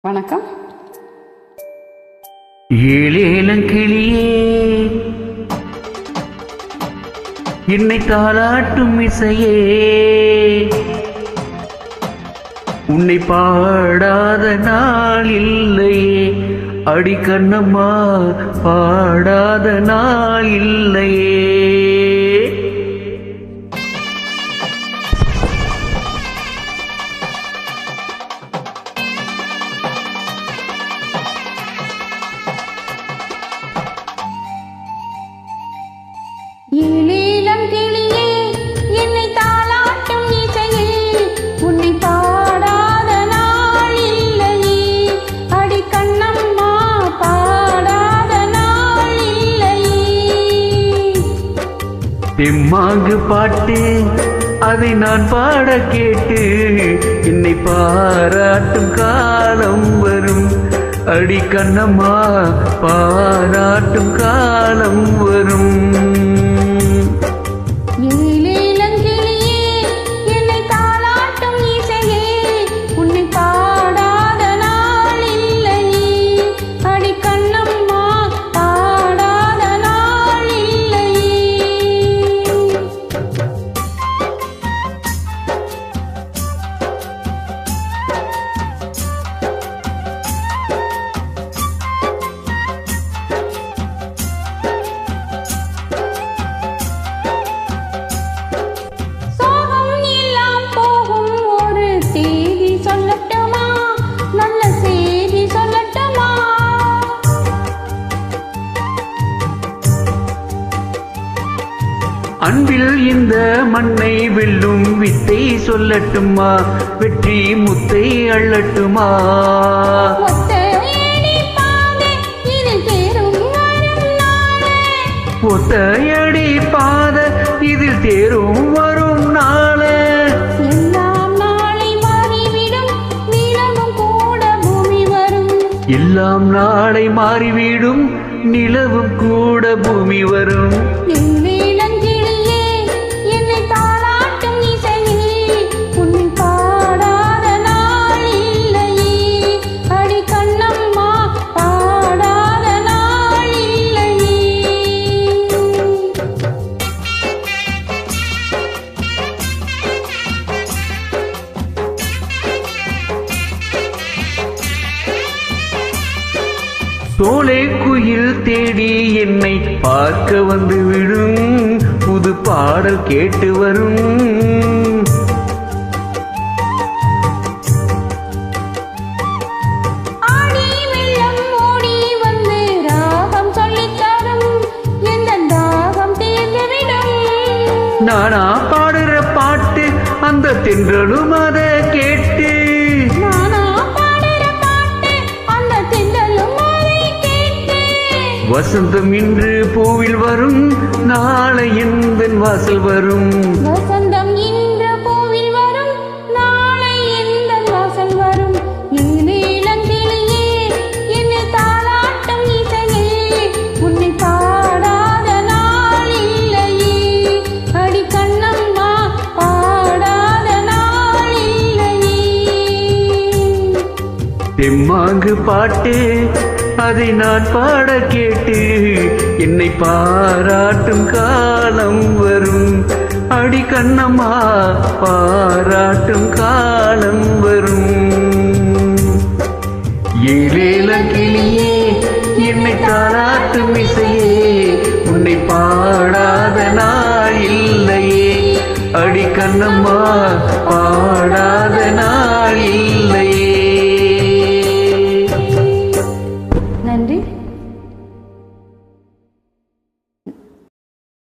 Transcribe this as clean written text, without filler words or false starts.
வணக்கம். ஏழேலங்கிளியே என்னை தாளாட்டும் இசையே, உன்னை பாடாத நாள் இல்லையே, அடி கண்ணம்மா பாடாத நாள் இல்லையே. ஏழேலம் கிளியே என்னை தாளாட்டும் இசையில், உன்னை பாடாத நாள் இல்லையே, அடி கண்ணம்மா பாடாத நாள் இல்லையே. தெம்மாங்கு பாட்டு அதை நான் பாட கேட்டு என்னை பாராட்டும் காலம் வரும், அடி கண்ணம்மா பாராட்டும் காலம் வரும். அன்பில் இந்த மண்ணை வெல்லும் வித்தை சொல்லட்டுமா, வெற்றி முத்தை அள்ளட்டுமா. ஒத்தையடி பாத இதில் தேரும் வரும் நாளே, எல்லாம் நாளை மாறிவிடும் நிலவும் கூட பூமி வரும். எல்லாம் நாளை மாறிவிடும் நிலவும் கூட பூமி வரும். சோலை குயில் தேடி என்னை பார்க்க வந்து விடும், புது பாடல் கேட்டு வரும். ஆடி வெள்ளம் ஓடி வந்து ராகம் சொல்லித்தரும், எந்த தாகம் தீர்ந்துவிடும். நானா பாடுற பாட்டு அந்த தென்றலும் அதை கேட்டு, வசந்தம் இன்று பூவில் வரும், நாளை எந்தன் வாசல் வரும். வசந்தம் இன்று பூவில் வரும், நாளை எந்தன் வாசல் வரும். ஏழேலங்கிளியே என்னை தாளாட்டும் இசையே, உன்னை பாடாத நாள் இல்லையே, அடி கண்ணம்மா பாடாத நாள் இல்லையே. தெம்மாங்கு பாட்டு அதை நான் பாட கேட்டு என்னை பாராட்டும் காலம் வரும், அடி கண்ணம்மா பாராட்டும் காலம் வரும். ஏழேலங்கிளியே என்னை தாராட்டும் இசையே, உன்னை பாடாத நாள் இல்லையே, அடி கண்ணம்மா பாடாத நாள் இல்லை.